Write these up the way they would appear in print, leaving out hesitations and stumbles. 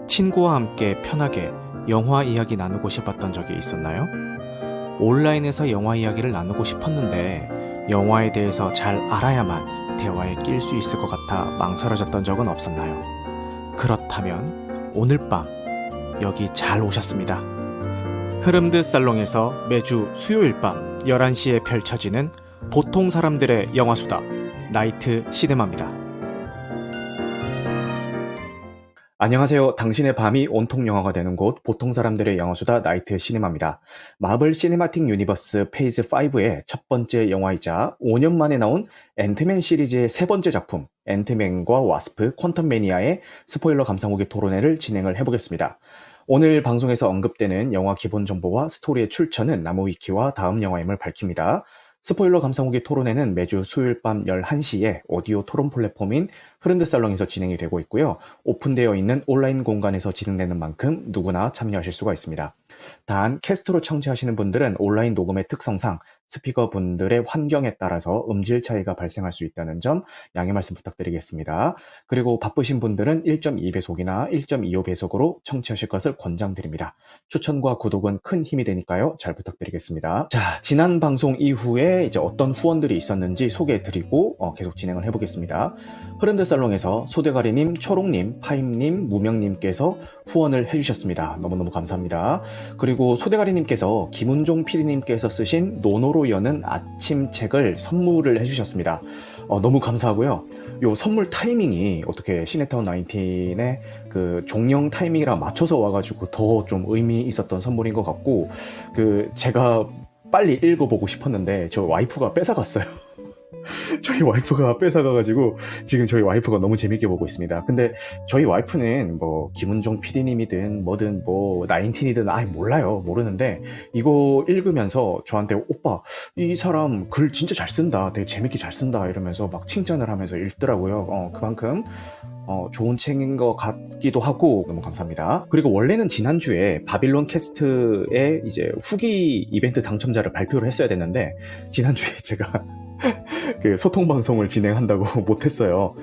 친구와 함께 편하게 영화 이야기 나누고 싶었던 적이 있었나요? 온라인에서 영화 이야기를 나누고 싶었는데 영화에 대해서 잘 알아야만 대화에 낄 수 있을 것 같아 망설여졌던 적은 없었나요? 그렇다면 오늘 밤 여기 잘 오셨습니다. 흐름드 살롱에서 매주 수요일 밤 11시에 펼쳐지는 보통 사람들의 영화수다 나이트 시네마입니다. 안녕하세요. 당신의 밤이 온통 영화가 되는 곳 보통 사람들의 영화수다 나이트 시네마입니다. 마블 시네마틱 유니버스 페이즈 5의 첫 번째 영화이자 5년 만에 나온 앤트맨 시리즈의 세 번째 작품 앤트맨과 와스프 퀀텀 매니아의 스포일러 감상 후기 토론회를 진행을 해보겠습니다. 오늘 방송에서 언급되는 영화 기본 정보와 스토리의 출처는 나무위키와 다음 영화임을 밝힙니다. 스포일러 감상 후기 토론회는 매주 수요일 밤 11시에 오디오 토론 플랫폼인 흐른드 살롱에서 진행이 되고 있고요. 오픈되어 있는 온라인 공간에서 진행되는 만큼 누구나 참여하실 수가 있습니다. 단 캐스트로 청취하시는 분들은 온라인 녹음의 특성상 스피커 분들의 환경에 따라서 음질 차이가 발생할 수 있다는 점 양해 말씀 부탁드리겠습니다. 그리고 바쁘신 분들은 1.2배속이나 1.25배속으로 청취하실 것을 권장드립니다. 추천과 구독은 큰 힘이 되니까요. 잘 부탁드리겠습니다. 자, 지난 방송 이후에 이제 어떤 후원들이 있었는지 소개해드리고 계속 진행을 해보겠습니다. 흐른드 살롱에서 소대가리님, 초롱님, 파임님, 무명님께서 후원을 해주셨습니다. 너무너무 감사합니다. 그리고 소대가리님께서 김은종 PD님께서 쓰신 노노로 여는 아침 책을 선물을 해주셨습니다. 너무 감사하고요. 요 선물 타이밍이 어떻게 시네타운 19의 그 종영 타이밍이랑 맞춰서 와가지고 더 좀 의미 있었던 선물인 것 같고, 제가 빨리 읽어보고 싶었는데 저 와이프가 뺏어갔어요. 저희 와이프가 뺏어가가지고 지금 저희 와이프가 너무 재밌게 보고 있습니다. 근데 저희 와이프는 뭐 김은종 PD님이든 뭐든 뭐 나인틴이든 몰라요. 모르는데 이거 읽으면서 저한테 오빠 이 사람 글 진짜 잘 쓴다, 되게 재밌게 잘 쓴다 이러면서 막 칭찬을 하면서 읽더라고요. 그만큼 좋은 책인 것 같기도 하고 너무 감사합니다. 그리고 원래는 지난주에 바빌론 캐스트의 이제 후기 이벤트 당첨자를 발표를 했어야 됐는데 지난주에 제가 그 소통방송을 진행한다고 못했어요.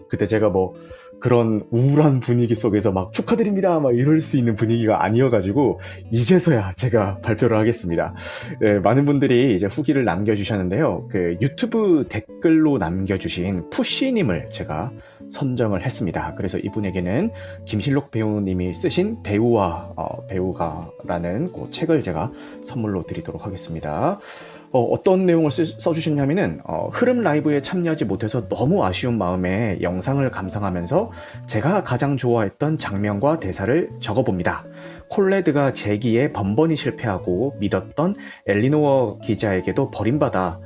그때 제가 뭐 그런 우울한 분위기 속에서 막 축하드립니다 막 이럴 수 있는 분위기가 아니어가지고 이제서야 제가 발표를 하겠습니다. 네, 많은 분들이 이제 후기를 남겨주셨는데요. 그 유튜브 댓글로 남겨주신 푸시님을 제가 선정을 했습니다. 그래서 이분에게는 김실록 배우님이 쓰신 배우가라는 그 책을 제가 선물로 드리도록 하겠습니다. 어떤 내용을 써주셨냐면은 흐름 라이브에 참여하지 못해서 너무 아쉬운 마음에 영상을 감상하면서 제가 가장 좋아했던 장면과 대사를 적어봅니다. 콜레드가 재기에 번번이 실패하고 믿었던 엘리노어 기자에게도 버림받아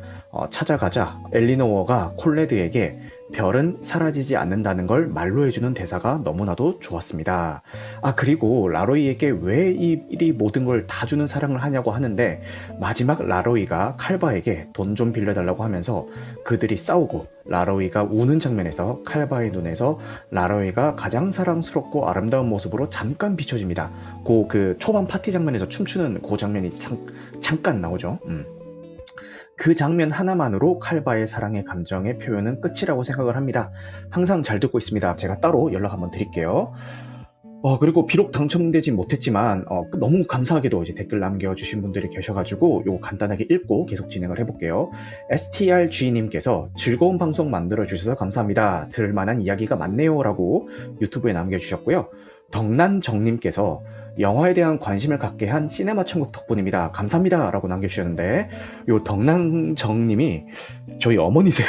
찾아가자 엘리노어가 콜레드에게 별은 사라지지 않는다는 걸 말로 해주는 대사가 너무나도 좋았습니다. 그리고 라로이에게 왜 이 모든 걸 다 주는 사랑을 하냐고 하는데 마지막 라로이가 칼바에게 돈 좀 빌려달라고 하면서 그들이 싸우고 라로이가 우는 장면에서 칼바의 눈에서 라로이가 가장 사랑스럽고 아름다운 모습으로 잠깐 비춰집니다. 그 초반 파티 장면에서 춤추는 그 장면이 잠깐 나오죠. 그 장면 하나만으로 칼바의 사랑의 감정의 표현은 끝이라고 생각을 합니다. 항상 잘 듣고 있습니다. 제가 따로 연락 한번 드릴게요. 그리고 비록 당첨되진 못했지만 너무 감사하게도 이제 댓글 남겨주신 분들이 계셔가지고 요거 간단하게 읽고 계속 진행을 해볼게요. STRG님께서 즐거운 방송 만들어주셔서 감사합니다. 들을 만한 이야기가 많네요 라고 유튜브에 남겨주셨고요. 덕난정님께서 영화에 대한 관심을 갖게 한 시네마 천국 덕분입니다. 감사합니다 라고 남겨주셨는데 요 덕난정님이 저희 어머니세요.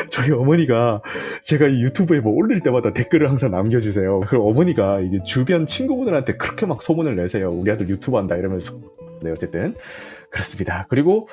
저희 어머니가 제가 이 유튜브에 뭐 올릴 때마다 댓글을 항상 남겨주세요. 그리고 어머니가 이게 주변 친구분들한테 그렇게 막 소문을 내세요. 우리 아들 유튜브 한다 이러면서. 네, 어쨌든 그렇습니다. 그리고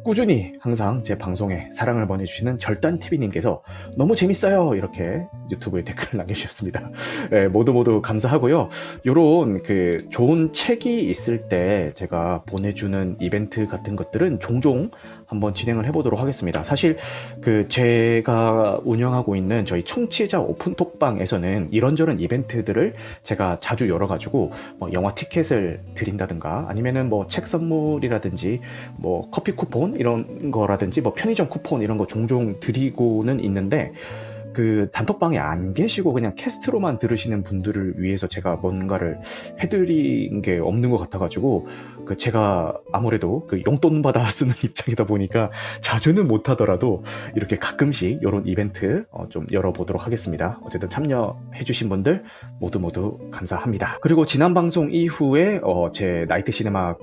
꾸준히 항상 제 방송에 사랑을 보내주시는 절단TV님께서 너무 재밌어요 이렇게 유튜브에 댓글을 남겨주셨습니다. 네, 모두 감사하고요. 요런 그 좋은 책이 있을 때 제가 보내주는 이벤트 같은 것들은 종종 한번 진행을 해보도록 하겠습니다. 사실 그 제가 운영하고 있는 저희 청취자 오픈톡방에서는 이런저런 이벤트들을 제가 자주 열어가지고 뭐 영화 티켓을 드린다든가 아니면은 뭐 책 선물이라든지 뭐 커피 쿠폰 이런 거라든지 뭐 편의점 쿠폰 이런 거 종종 드리고는 있는데 그 단톡방에 안 계시고 그냥 캐스트로만 들으시는 분들을 위해서 제가 뭔가를 해드린 게 없는 것 같아가지고 그 제가 아무래도 그 용돈 받아 쓰는 입장이다 보니까 자주는 못하더라도 이렇게 가끔씩 이런 이벤트 좀 열어보도록 하겠습니다. 어쨌든 참여해주신 분들 모두 감사합니다. 그리고 지난 방송 이후에 제 나이트 시네마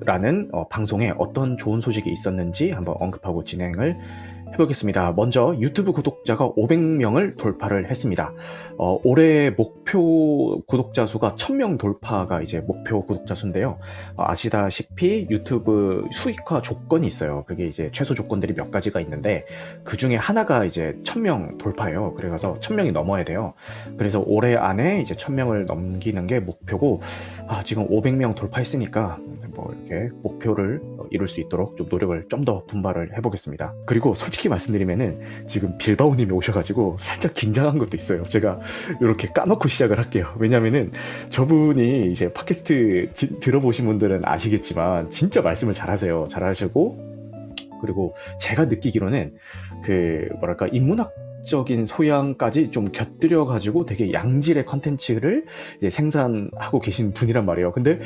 라는 방송에 어떤 좋은 소식이 있었는지 한번 언급하고 진행을 해보겠습니다. 먼저 유튜브 구독자가 500명을 돌파를 했습니다. 올해 목표 구독자 수가 1000명 돌파가 이제 목표 구독자 수인데요. 아시다시피 유튜브 수익화 조건이 있어요. 그게 이제 최소 조건들이 몇 가지가 있는데 그 중에 하나가 이제 1000명 돌파예요. 그래서 1000명이 넘어야 돼요. 그래서 올해 안에 이제 1000명을 넘기는 게 목표고 지금 500명 돌파했으니까 뭐 이렇게 목표를 이룰 수 있도록 좀 노력을 좀 더 분발을 해보겠습니다. 그리고 솔직히 말씀드리면은 지금 빌바오님이 오셔가지고 살짝 긴장한 것도 있어요. 제가 이렇게 까놓고 시작을 할게요. 왜냐면은 저분이 이제 팟캐스트 들어보신 분들은 아시겠지만 진짜 말씀을 잘하세요. 잘하시고 그리고 제가 느끼기로는 그 뭐랄까 인문학적인 소양까지 좀 곁들여가지고 되게 양질의 컨텐츠를 이제 생산하고 계신 분이란 말이에요. 근데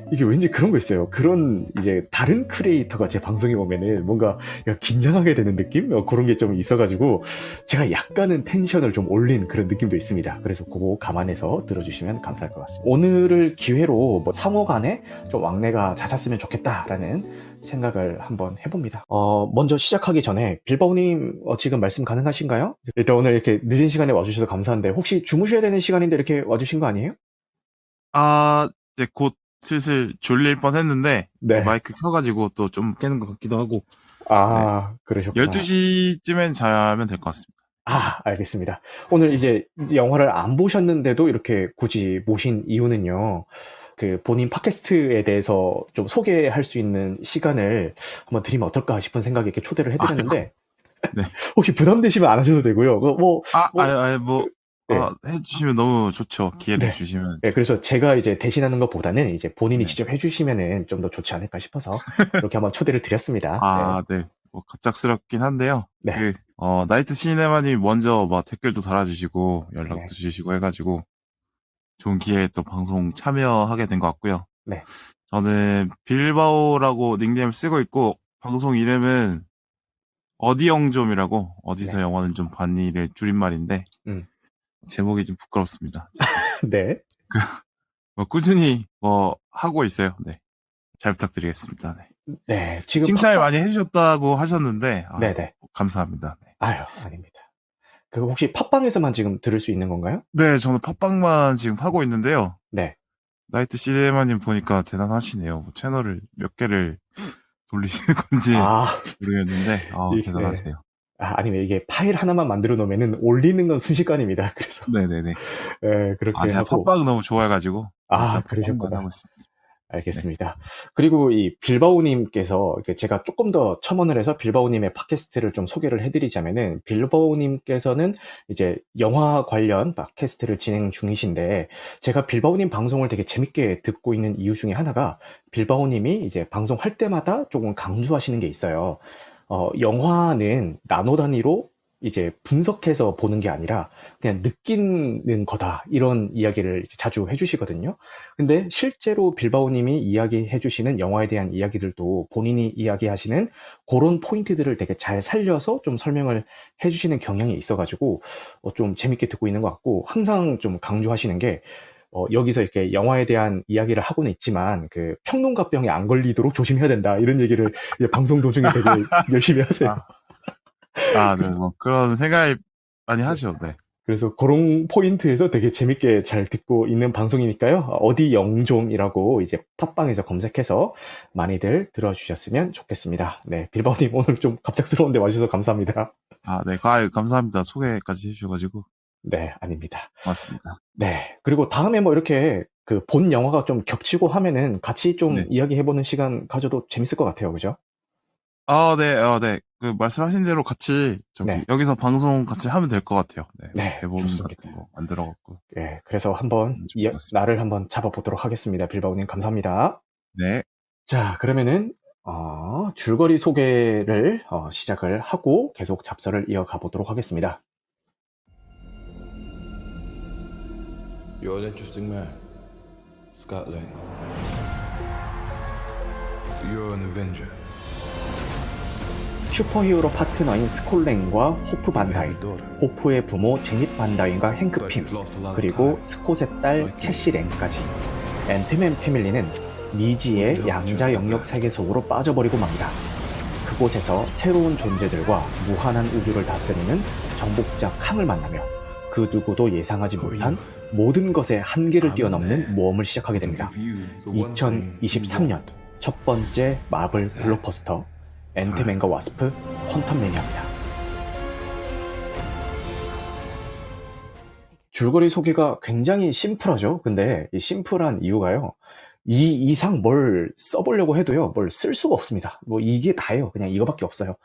이게 왠지 그런 거 있어요. 그런 이제 다른 크리에이터가 제 방송에 오면은 뭔가 긴장하게 되는 느낌? 그런 게 좀 있어가지고 제가 약간은 텐션을 좀 올린 그런 느낌도 있습니다. 그래서 그거 감안해서 들어주시면 감사할 것 같습니다. 오늘을 기회로 뭐 상호 간에 좀 왕래가 잦았으면 좋겠다라는 생각을 한번 해봅니다. 먼저 시작하기 전에 빌바오님 지금 말씀 가능하신가요? 일단 오늘 이렇게 늦은 시간에 와주셔서 감사한데 혹시 주무셔야 되는 시간인데 이렇게 와주신 거 아니에요? 이제 곧 슬슬 졸릴 뻔 했는데, 네. 마이크 켜가지고 또 좀 깨는 것 같기도 하고, 네. 그러셨구나. 12시쯤엔 자면 될 것 같습니다. 알겠습니다. 오늘 이제 영화를 안 보셨는데도 이렇게 굳이 모신 이유는요. 그 본인 팟캐스트에 대해서 좀 소개할 수 있는 시간을 한번 드리면 어떨까 싶은 생각에 이렇게 초대를 해드렸는데, 네. 혹시 부담되시면 안 하셔도 되고요. 네. 해주시면 너무 좋죠. 기회를 주시면. 네, 그래서 제가 이제 대신하는 것보다는 이제 본인이 네. 직접 해주시면은 좀 더 좋지 않을까 싶어서 이렇게 한번 초대를 드렸습니다. 네. 뭐 갑작스럽긴 한데요. 네. 나이트 시네마님 먼저 댓글도 달아주시고 연락도 네. 주시고 해가지고 좋은 기회에 또 방송 참여하게 된 것 같고요. 네. 저는 빌바오라고 닉네임을 쓰고 있고 방송 이름은 어디영좀이라고 어디서 네. 영화는 좀 봤니를 줄임말인데 제목이 좀 부끄럽습니다. 네. 꾸준히 하고 있어요. 네. 잘 부탁드리겠습니다. 네. 네. 지금 칭찬을 많이 해주셨다고 하셨는데 네네. 감사합니다. 네. 아닙니다. 그 혹시 팟빵에서만 지금 들을 수 있는 건가요? 네, 저는 팟빵만 지금 하고 있는데요. 네. 나이트 시네마님 보니까 대단하시네요. 채널을 몇 개를 돌리시는 건지 모르겠는데 대단하세요. 네. 아니면 이게 파일 하나만 만들어 놓으면은 올리는 건 순식간입니다. 그래서 네네네. 네, 그렇게 제가 하고 팟빵 너무 좋아해가지고 그러셨구나. 하고 있습니다. 알겠습니다. 네. 그리고 이 빌바오님께서 제가 조금 더 첨언을 해서 빌바오님의 팟캐스트를 좀 소개를 해드리자면은 빌바오님께서는 이제 영화 관련 팟캐스트를 진행 중이신데 제가 빌바오님 방송을 되게 재밌게 듣고 있는 이유 중에 하나가 빌바오님이 이제 방송할 때마다 조금 강조하시는 게 있어요. 영화는 나노 단위로 이제 분석해서 보는 게 아니라 그냥 느끼는 거다 이런 이야기를 자주 해주시거든요. 근데 실제로 빌바오님이 이야기해주시는 영화에 대한 이야기들도 본인이 이야기하시는 그런 포인트들을 되게 잘 살려서 좀 설명을 해주시는 경향이 있어가지고 좀 재밌게 듣고 있는 것 같고 항상 좀 강조하시는 게 여기서 이렇게 영화에 대한 이야기를 하고는 있지만 그 평론가병에 안 걸리도록 조심해야 된다 이런 얘기를 방송 도중에 되게 열심히 하세요. 네, 그런 생각을 많이 하죠. 네. 그래서 그런 포인트에서 되게 재밌게 잘 듣고 있는 방송이니까요. 어디 영종이라고 이제 팟빵에서 검색해서 많이들 들어주셨으면 좋겠습니다. 네, 빌바오님 오늘 좀 갑작스러운데 와주셔서 감사합니다. 아, 네. 아유, 감사합니다. 소개까지 해주셔가지고. 네, 아닙니다. 고맙습니다. 네, 그리고 다음에 뭐 이렇게 그 본 영화가 좀 겹치고 하면은 같이 좀 네. 이야기해보는 시간 가져도 재밌을 것 같아요. 그죠? 네. 그 말씀하신 대로 같이 네. 여기서 방송 같이 하면 될 것 같아요. 네. 네, 대본 좋습니다. 같은 거 만들어갖고. 예, 그래서 한번 좋을 것 같습니다. 날을 한번 잡아보도록 하겠습니다. 빌바오님 감사합니다. 네. 자, 그러면은 줄거리 소개를 시작을 하고 계속 잡설을 이어가 보도록 하겠습니다. You're an interesting man, Scott Lang. You're an Avenger. 슈퍼히어로 파트너인 스콜랭과 호프 반다이, You have a daughter. 호프의 부모 제닛 반다이와 행크 핌, 그리고 스콧의 딸 캐시 랭까지 앤트맨 패밀리는 미지의 양자 영역 세계 속으로 빠져버리고 맙니다. 그곳에서 새로운 존재들과 무한한 우주를 다스리는 정복자 캉을 만나며 그 누구도 예상하지 못한 모든 것의 한계를 뛰어넘는 모험을 시작하게 됩니다. 2023년 첫 번째 마블 블록버스터 앤트맨과 와스프 퀀텀 매니아입니다. 줄거리 소개가 굉장히 심플하죠. 근데 이 심플한 이유가요. 이 이상 뭘 써보려고 해도요, 뭘 쓸 수가 없습니다. 뭐 이게 다예요. 그냥 이거밖에 없어요.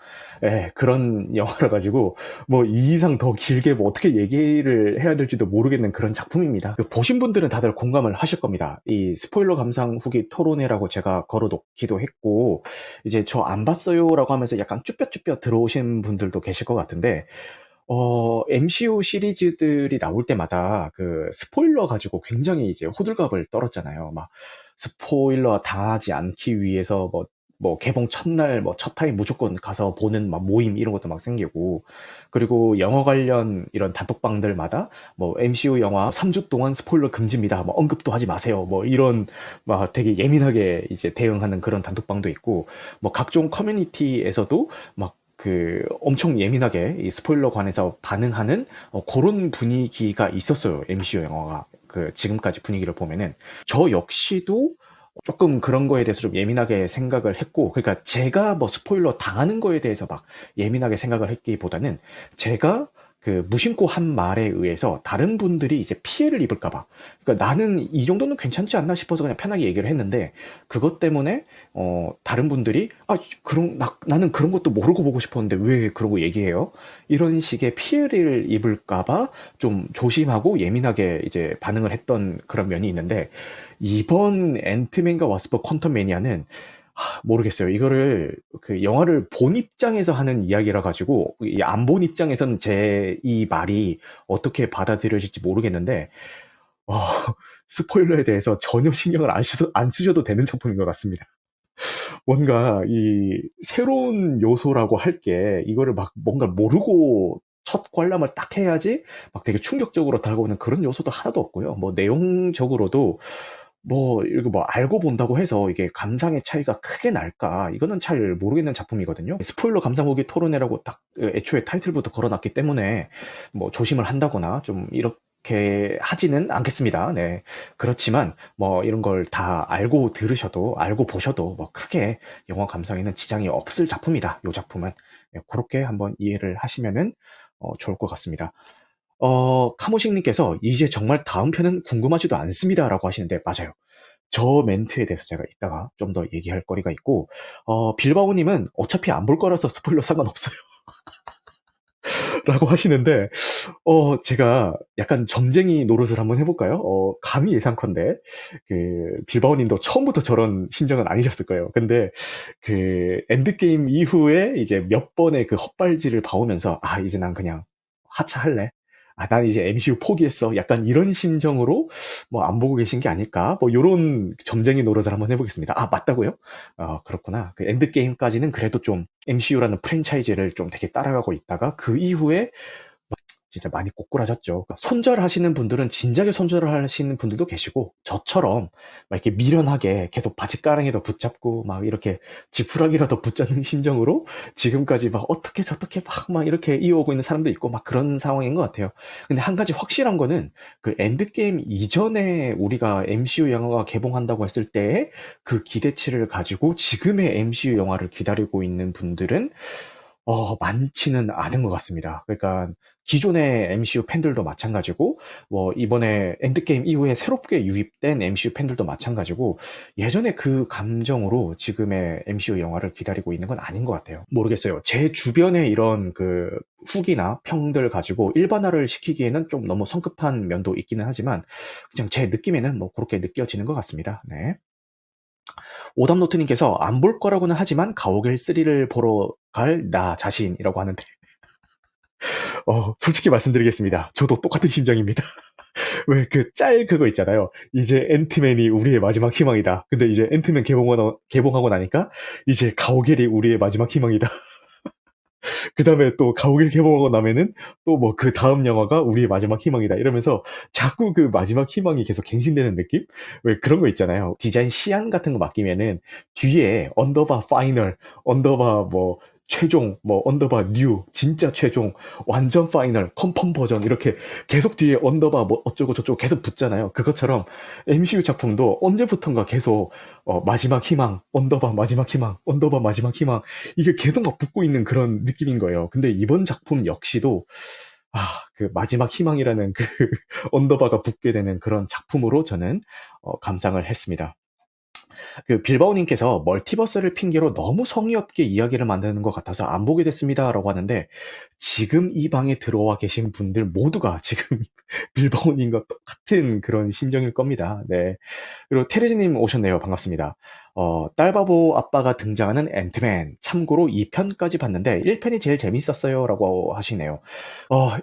예, 그런 영화라 가지고 뭐 이 이상 더 길게 뭐 어떻게 얘기를 해야 될지도 모르겠는 그런 작품입니다. 그 보신 분들은 다들 공감을 하실 겁니다. 이 스포일러 감상 후기 토론회라고 제가 걸어놓기도 했고, 이제 저 안 봤어요라고 하면서 약간 쭈뼛쭈뼛 들어오신 분들도 계실 것 같은데, MCU 시리즈들이 나올 때마다 그 스포일러 가지고 굉장히 이제 호들갑을 떨었잖아요. 막 스포일러 당하지 않기 위해서 뭐 개봉 첫날 뭐 첫 타임 무조건 가서 보는 막 모임 이런 것도 막 생기고, 그리고 영화 관련 이런 단톡방들마다 뭐 MCU 영화 3주 동안 스포일러 금지입니다. 뭐 언급도 하지 마세요. 뭐 이런 막 되게 예민하게 이제 대응하는 그런 단톡방도 있고, 뭐 각종 커뮤니티에서도 막 그 엄청 예민하게 이 스포일러 관해서 반응하는 그런 분위기가 있었어요. MCU 영화가 그 지금까지 분위기를 보면은 저 역시도 조금 그런 거에 대해서 좀 예민하게 생각을 했고, 그러니까 제가 뭐 스포일러 당하는 거에 대해서 막 예민하게 생각을 했기보다는 제가 그 무심코 한 말에 의해서 다른 분들이 이제 피해를 입을까봐. 그러니까 나는 이 정도는 괜찮지 않나 싶어서 그냥 편하게 얘기를 했는데, 그것 때문에 다른 분들이 나는 그런 것도 모르고 보고 싶었는데 왜 그러고 얘기해요? 이런 식의 피해를 입을까봐 좀 조심하고 예민하게 이제 반응을 했던 그런 면이 있는데, 이번 앤트맨과 와스프 퀀텀 매니아는 모르겠어요. 이거를 그 영화를 본 입장에서 하는 이야기라 가지고 안 본 입장에서는 제 이 말이 어떻게 받아들여질지 모르겠는데, 어, 스포일러에 대해서 전혀 신경을 안 쓰셔도 되는 작품인 것 같습니다. 뭔가 이 새로운 요소라고 할 게 이거를 막 뭔가 모르고 첫 관람을 딱 해야지 막 되게 충격적으로 다가오는 그런 요소도 하나도 없고요. 뭐 내용적으로도 뭐 이거 뭐 알고 본다고 해서 이게 감상의 차이가 크게 날까? 이거는 잘 모르겠는 작품이거든요. 스포일러 감상 후기 토론회라고 딱 애초에 타이틀부터 걸어놨기 때문에 뭐 조심을 한다거나 좀 이렇게 하지는 않겠습니다. 네. 그렇지만 뭐 이런 걸 다 알고 들으셔도 알고 보셔도 뭐 크게 영화 감상에는 지장이 없을 작품이다. 이 작품은. 네, 그렇게 한번 이해를 하시면은 좋을 것 같습니다. 카모식님께서 이제 정말 다음 편은 궁금하지도 않습니다라고 하시는데, 맞아요. 저 멘트에 대해서 제가 이따가 좀 더 얘기할 거리가 있고, 빌바오님은 어차피 안 볼 거라서 스포일러 상관없어요. 라고 하시는데, 제가 약간 점쟁이 노릇을 한번 해볼까요? 감히 예상컨대, 빌바오님도 처음부터 저런 심정은 아니셨을 거예요. 근데, 엔드게임 이후에 이제 몇 번의 그 헛발질을 봐오면서, 이제 난 그냥 하차할래. 난 이제 MCU 포기했어. 약간 이런 심정으로 뭐 안 보고 계신 게 아닐까? 뭐 요런 점쟁이 노릇을 한번 해보겠습니다. 맞다고요? 그렇구나. 그 엔드게임까지는 그래도 좀 MCU라는 프랜차이즈를 좀 되게 따라가고 있다가 그 이후에 진짜 많이 꼬꾸라졌죠. 그러니까 손절하시는 분들은 진작에 손절하시는 분들도 계시고 저처럼 막 이렇게 미련하게 계속 바짓가랑이도 붙잡고 막 이렇게 지푸라기라도 붙잡는 심정으로 지금까지 막 어떻게 저떻게 막 이렇게 이어오고 있는 사람도 있고 막 그런 상황인 것 같아요. 근데 한 가지 확실한 거는 그 엔드게임 이전에 우리가 MCU 영화가 개봉한다고 했을 때의 그 기대치를 가지고 지금의 MCU 영화를 기다리고 있는 분들은 많지는 않은 것 같습니다. 그러니까 기존의 MCU 팬들도 마찬가지고 뭐 이번에 엔드게임 이후에 새롭게 유입된 MCU 팬들도 마찬가지고 예전에 그 감정으로 지금의 MCU 영화를 기다리고 있는 건 아닌 것 같아요. 모르겠어요. 제 주변에 이런 그 후기나 평들 가지고 일반화를 시키기에는 좀 너무 성급한 면도 있기는 하지만 그냥 제 느낌에는 뭐 그렇게 느껴지는 것 같습니다. 네. 오답노트님께서 안 볼 거라고는 하지만 가오갤 3를 보러 갈 나 자신이라고 하는데 솔직히 말씀드리겠습니다. 저도 똑같은 심정입니다. 왜 그 짤 그거 있잖아요. 이제 앤트맨이 우리의 마지막 희망이다. 근데 이제 앤트맨 개봉하고 나니까 이제 가오갤이 우리의 마지막 희망이다. 그 다음에 또 가오갤 개봉하고 나면은 또 뭐 그 다음 영화가 우리의 마지막 희망이다 이러면서 자꾸 그 마지막 희망이 계속 갱신되는 느낌? 왜 그런 거 있잖아요. 디자인 시안 같은 거 맡기면은 뒤에 언더바 파이널, 언더바 뭐 최종, 뭐 언더바 뉴, 진짜 최종, 완전 파이널, 컨펌 버전 이렇게 계속 뒤에 언더바 뭐 어쩌고 저쩌고 계속 붙잖아요. 그것처럼 MCU 작품도 언제부턴가 계속 마지막 희망, 언더바 마지막 희망, 언더바 마지막 희망 이게 계속 막 붙고 있는 그런 느낌인 거예요. 근데 이번 작품 역시도 그 마지막 희망이라는 그 언더바가 붙게 되는 그런 작품으로 저는 감상을 했습니다. 그 빌바오님께서 멀티버스를 핑계로 너무 성의 없게 이야기를 만드는 것 같아서 안 보게 됐습니다라고 하는데 지금 이 방에 들어와 계신 분들 모두가 지금 빌바오님과 똑같은 그런 심정일 겁니다. 네. 그리고 테레즈님 오셨네요. 반갑습니다. 딸바보 아빠가 등장하는 앤트맨 참고로 2편까지 봤는데 1편이 제일 재밌었어요 라고 하시네요.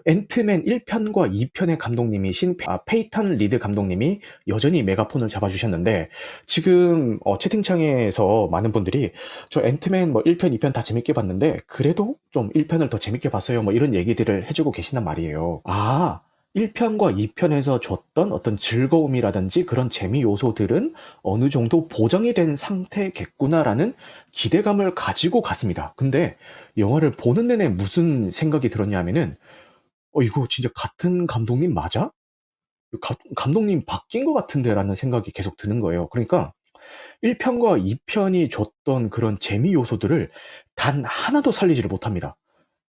앤트맨 1편과 2편의 감독님이신 페이턴 리드 감독님이 여전히 메가폰을 잡아주셨는데 지금 채팅창에서 많은 분들이 저 앤트맨 뭐 1편, 2편 다 재밌게 봤는데 그래도 좀 1편을 더 재밌게 봤어요 뭐 이런 얘기들을 해주고 계신단 말이에요. 1편과 2편에서 줬던 어떤 즐거움이라든지 그런 재미 요소들은 어느 정도 보장이 된 상태겠구나라는 기대감을 가지고 갔습니다. 근데 영화를 보는 내내 무슨 생각이 들었냐면은 이거 진짜 같은 감독님 맞아? 감독님 바뀐 것 같은데 라는 생각이 계속 드는 거예요. 그러니까 1편과 2편이 줬던 그런 재미 요소들을 단 하나도 살리지를 못합니다.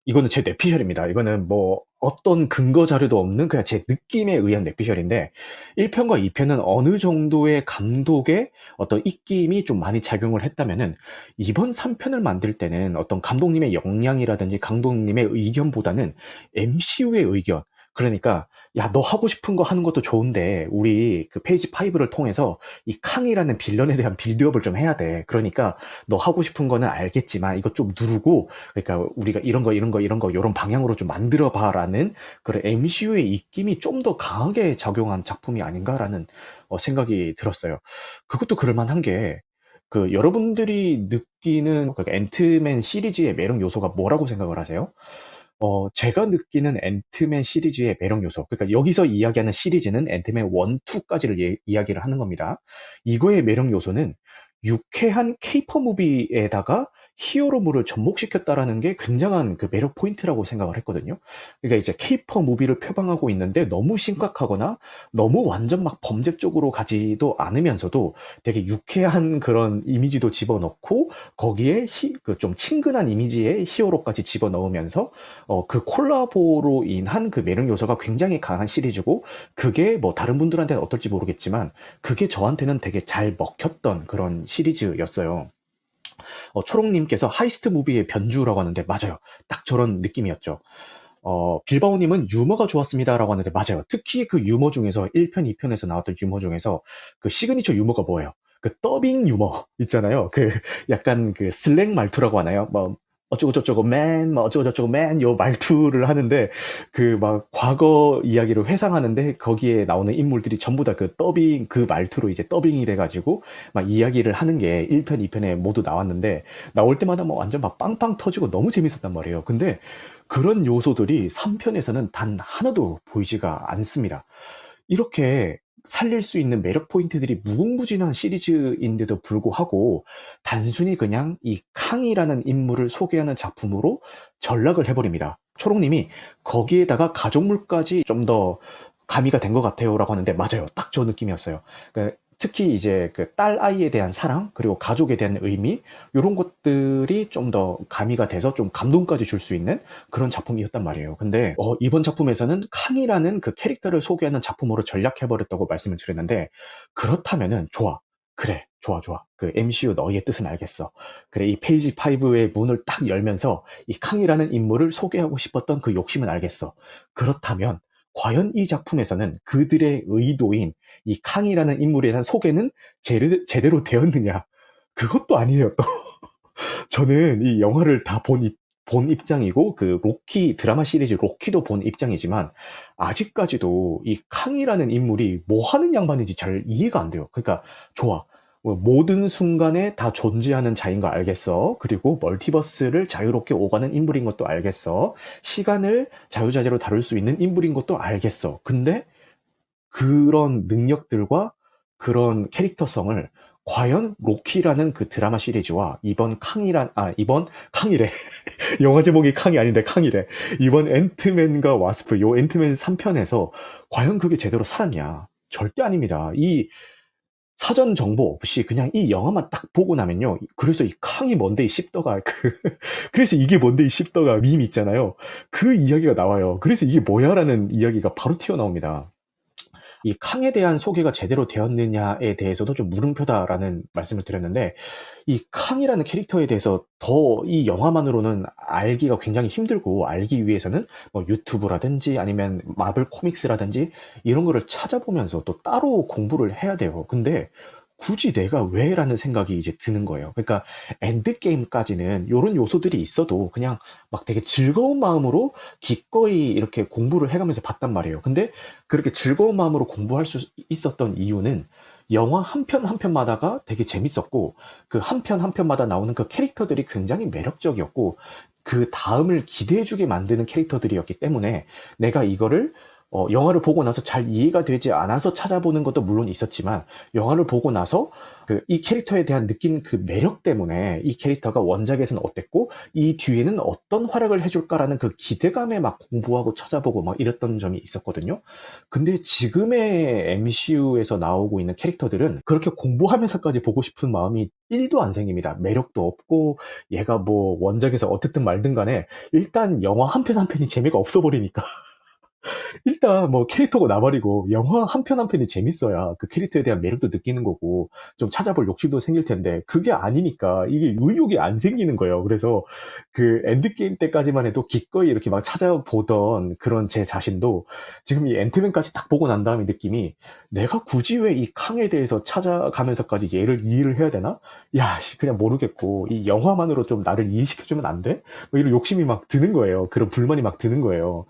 이거는 제 뇌피셜입니다. 이거는 뭐 어떤 근거 자료도 없는 그냥 제 느낌에 의한 뇌피셜인데 1편과 2편은 어느 정도의 감독의 어떤 입김이 좀 많이 작용을 했다면은 이번 3편을 만들 때는 어떤 감독님의 역량이라든지 감독님의 의견보다는 MCU의 의견 그러니까 야 너 하고 싶은 거 하는 것도 좋은데 우리 그 페이지 5를 통해서 이 캉이라는 빌런에 대한 빌드업을 좀 해야 돼. 그러니까 너 하고 싶은 거는 알겠지만 이거 좀 누르고 그러니까 우리가 이런 거 이런 방향으로 좀 만들어 봐라는 그런 MCU의 입김이 좀 더 강하게 작용한 작품이 아닌가라는 생각이 들었어요. 그것도 그럴 만한 게 그 여러분들이 느끼는 그 앤트맨 시리즈의 매력 요소가 뭐라고 생각을 하세요? 제가 느끼는 앤트맨 시리즈의 매력 요소. 그러니까 여기서 이야기하는 시리즈는 앤트맨 1, 2까지를 이야기를 하는 겁니다. 이거의 매력 요소는 유쾌한 케이퍼 무비에다가 히어로물을 접목시켰다라는 게 굉장한 그 매력 포인트라고 생각을 했거든요. 그러니까 이제 케이퍼 무비를 표방하고 있는데 너무 심각하거나 너무 완전 막 범죄 쪽으로 가지도 않으면서도 되게 유쾌한 그런 이미지도 집어넣고 거기에 그 좀 친근한 이미지의 히어로까지 집어넣으면서 그 콜라보로 인한 그 매력 요소가 굉장히 강한 시리즈고 그게 뭐 다른 분들한테는 어떨지 모르겠지만 그게 저한테는 되게 잘 먹혔던 그런 시리즈였어요. 초롱님께서 하이스트 무비의 변주라고 하는데 맞아요. 딱 저런 느낌이었죠. 빌바오님은 유머가 좋았습니다라고 하는데 맞아요. 특히 그 유머 중에서 1편, 2편에서 나왔던 유머 중에서 그 시그니처 유머가 뭐예요? 그 더빙 유머 있잖아요. 그 약간 그 슬랭 말투라고 하나요? 뭐 어쩌고저쩌고 맨, 뭐 어쩌고저쩌고 맨 요 말투를 하는데 그 막 과거 이야기를 회상하는데 거기에 나오는 인물들이 전부 다 그 더빙 그 말투로 이제 더빙이 돼가지고 막 이야기를 하는 게 1편, 2편에 모두 나왔는데 나올 때마다 뭐 완전 막 빵빵 터지고 너무 재밌었단 말이에요. 근데 그런 요소들이 3편에서는 단 하나도 보이지가 않습니다. 이렇게 살릴 수 있는 매력 포인트들이 무궁무진한 시리즈인데도 불구하고 단순히 그냥 이 캉이라는 인물을 소개하는 작품으로 전락을 해버립니다. 초롱님이 거기에다가 가족물까지 좀 더 가미가 된 것 같아요 라고 하는데 맞아요. 딱 저 느낌이었어요. 그러니까 특히 이제 그 딸 아이에 대한 사랑 그리고 가족에 대한 의미 이런 것들이 좀 더 가미가 돼서 좀 감동까지 줄 수 있는 그런 작품이었단 말이에요. 근데 이번 작품에서는 칸이라는 그 캐릭터를 소개하는 작품으로 전락해버렸다고 말씀을 드렸는데 그렇다면은 좋아. 그래 좋아 좋아. 그 MCU 너희의 뜻은 알겠어. 그래 이 페이지 5의 문을 딱 열면서 이 캉이라는 인물을 소개하고 싶었던 그 욕심은 알겠어. 그렇다면 과연 이 작품에서는 그들의 의도인 이 캉이라는 인물에 대한 소개는 제대로 되었느냐? 그것도 아니에요, 또. 저는 이 영화를 다 본 입장이고, 그 로키 드라마 시리즈 로키도 본 입장이지만, 아직까지도 이 캉이라는 인물이 뭐 하는 양반인지 잘 이해가 안 돼요. 그러니까, 좋아. 모든 순간에 다 존재하는 자인 거 알겠어. 그리고 멀티버스를 자유롭게 오가는 인물인 것도 알겠어. 시간을 자유자재로 다룰 수 있는 인물인 것도 알겠어. 근데 그런 능력들과 그런 캐릭터성을 과연 로키라는 그 드라마 시리즈와 이번 캉이래. 영화 제목이 캉이 아닌데 캉이래. 이번 앤트맨과 와스프, 요 앤트맨 3편에서 과연 그게 제대로 살았냐? 절대 아닙니다. 이 사전 정보 없이 그냥 이 영화만 딱 보고 나면요. 그래서 이 캉이 뭔데 이 씹더가 그래서 이게 뭔데 이 씹더가 밈 있잖아요. 그 이야기가 나와요. 그래서 이게 뭐야라는 이야기가 바로 튀어나옵니다. 이 캉에 대한 소개가 제대로 되었느냐에 대해서도 좀 물음표다라는 말씀을 드렸는데 이 캉이라는 캐릭터에 대해서 더 이 영화만으로는 알기가 굉장히 힘들고 알기 위해서는 뭐 유튜브라든지 아니면 마블 코믹스라든지 이런 거를 찾아보면서 또 따로 공부를 해야 돼요. 근데 굳이 내가 왜라는 생각이 이제 드는 거예요. 그러니까 엔드게임까지는 이런 요소들이 있어도 그냥 막 되게 즐거운 마음으로 기꺼이 이렇게 공부를 해가면서 봤단 말이에요. 근데 그렇게 즐거운 마음으로 공부할 수 있었던 이유는 영화 한 편 한 편마다가 되게 재밌었고 그 한 편 한 편마다 나오는 그 캐릭터들이 굉장히 매력적이었고 그 다음을 기대해주게 만드는 캐릭터들이었기 때문에 내가 이거를 영화를 보고 나서 잘 이해가 되지 않아서 찾아보는 것도 물론 있었지만 영화를 보고 나서 이 캐릭터에 대한 느낀 그 매력 때문에 이 캐릭터가 원작에서는 어땠고 이 뒤에는 어떤 활약을 해줄까라는 그 기대감에 막 공부하고 찾아보고 막 이랬던 점이 있었거든요. 근데 지금의 MCU에서 나오고 있는 캐릭터들은 그렇게 공부하면서까지 보고 싶은 마음이 1도 안 생깁니다. 매력도 없고 얘가 뭐 원작에서 어쨌든 말든 간에 일단 영화 한 편 한 편이 재미가 없어 버리니까 일단 뭐 캐릭터가 나발이고 영화 한 편 한 편이 재밌어야 그 캐릭터에 대한 매력도 느끼는 거고 좀 찾아볼 욕심도 생길 텐데 그게 아니니까 이게 의욕이 안 생기는 거예요. 그래서 그 엔드게임 때까지만 해도 기꺼이 이렇게 막 찾아보던 그런 제 자신도 지금 이 앤트맨까지 딱 보고 난 다음에 느낌이 내가 굳이 왜 이 캉에 대해서 찾아가면서까지 얘를 이해를 해야 되나? 야, 그냥 모르겠고 이 영화만으로 좀 나를 이해시켜주면 안 돼? 뭐 이런 욕심이 막 드는 거예요. 그런 불만이 막 드는 거예요.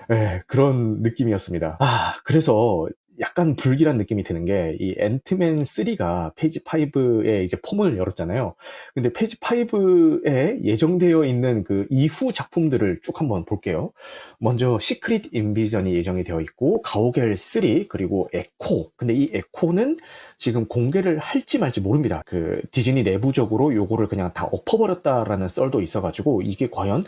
예, 그런 느낌이었습니다. 그래서 약간 불길한 느낌이 드는 게, 이 앤트맨 3가 페이지 5에 이제 포문을 열었잖아요. 근데 페이지 5에 예정되어 있는 그 이후 작품들을 쭉 한번 볼게요. 먼저, 시크릿 인비전이 예정이 되어 있고, 가오갤 3, 그리고 에코. 근데 이 에코는 지금 공개를 할지 말지 모릅니다. 그 디즈니 내부적으로 요거를 그냥 다 엎어버렸다라는 썰도 있어가지고, 이게 과연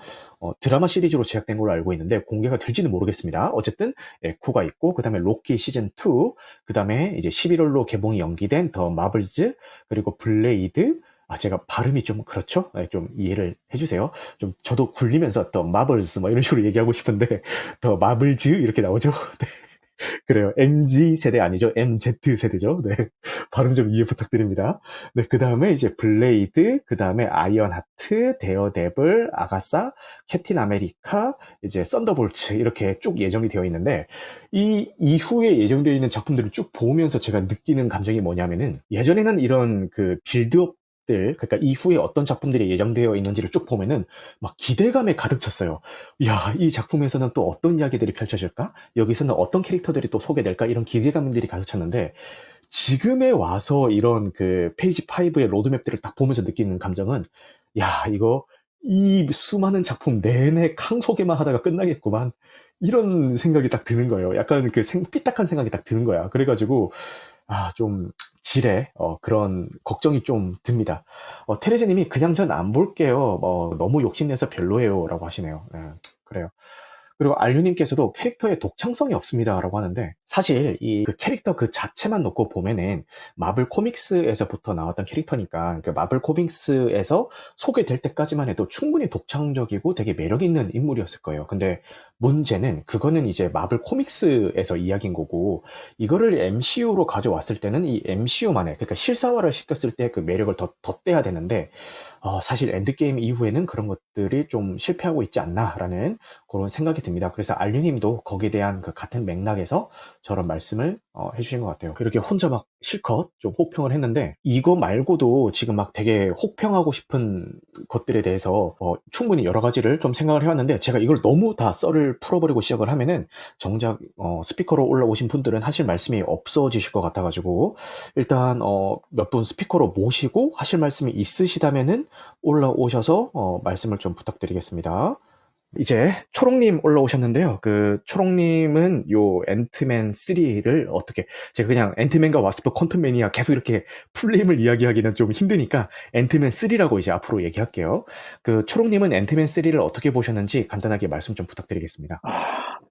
드라마 시리즈로 제작된 걸로 알고 있는데 공개가 될지는 모르겠습니다. 어쨌든 에코가 있고 그 다음에 로키 시즌 2, 그 다음에 이제 11월로 개봉이 연기된 더 마블즈, 그리고 블레이드. 제가 발음이 좀 그렇죠? 좀 이해를 해주세요. 좀 저도 굴리면서 더 마블즈 뭐 이런 식으로 얘기하고 싶은데 더 마블즈 이렇게 나오죠? 네. 그래요. MZ 세대 아니죠? MZ 세대죠? 네. 발음 좀 이해 부탁드립니다. 네. 그 다음에 이제 블레이드, 그 다음에 아이언하트, 데어데블, 아가사, 캡틴 아메리카, 이제 썬더볼츠 이렇게 쭉 예정이 되어 있는데 이 이후에 예정되어 있는 작품들을 쭉 보면서 제가 느끼는 감정이 뭐냐면은 예전에는 이런 그 빌드업 그러니까 이후에 어떤 작품들이 예정되어 있는지를 쭉 보면은 막 기대감에 가득 찼어요. 야, 이 작품에서는 또 어떤 이야기들이 펼쳐질까? 여기서는 어떤 캐릭터들이 또 소개될까? 이런 기대감들이 가득 찼는데 지금에 와서 이런 그 페이지 5의 로드맵들을 딱 보면서 느끼는 감정은 야, 이거 이 수많은 작품 내내 캉 소개만 하다가 끝나겠구만. 이런 생각이 딱 드는 거예요. 약간 그 삐딱한 생각이 딱 드는 거야. 그래가지고, 좀, 지레, 그런 걱정이 좀 듭니다. 테레즈님이 그냥 전 안 볼게요. 너무 욕심내서 별로예요. 라고 하시네요. 네, 그래요. 그리고 알류님께서도 캐릭터에 독창성이 없습니다라고 하는데 사실 이 그 캐릭터 그 자체만 놓고 보면은 마블 코믹스에서부터 나왔던 캐릭터니까 그 마블 코믹스에서 소개될 때까지만 해도 충분히 독창적이고 되게 매력 있는 인물이었을 거예요. 근데 문제는 그거는 이제 마블 코믹스에서 이야기인 거고 이거를 MCU로 가져왔을 때는 이 MCU만의 그러니까 실사화를 시켰을 때 그 매력을 더 덧대야 되는데 사실 엔드게임 이후에는 그런 것들이 좀 실패하고 있지 않나라는 그런 생각이 듭니다. 그래서 알류님도 거기에 대한 그 같은 맥락에서 저런 말씀을 해주신 것 같아요. 이렇게 혼자 막 실컷 좀 혹평을 했는데 이거 말고도 지금 막 되게 혹평하고 싶은 것들에 대해서 충분히 여러 가지를 좀 생각을 해왔는데 제가 이걸 너무 다 썰을 풀어버리고 시작을 하면은 정작 스피커로 올라오신 분들은 하실 말씀이 없어지실 것 같아가지고 일단 몇 분 스피커로 모시고 하실 말씀이 있으시다면은 올라오셔서 말씀을 좀 부탁드리겠습니다. 이제 초롱님 올라오셨는데요. 그 초롱님은 요 앤트맨 3를 어떻게 제가 그냥 앤트맨과 와스프 퀀텀매니아 계속 이렇게 풀네임을 이야기하기는 좀 힘드니까 앤트맨 3라고 이제 앞으로 얘기할게요. 그 초롱님은 앤트맨 3를 어떻게 보셨는지 간단하게 말씀 좀 부탁드리겠습니다.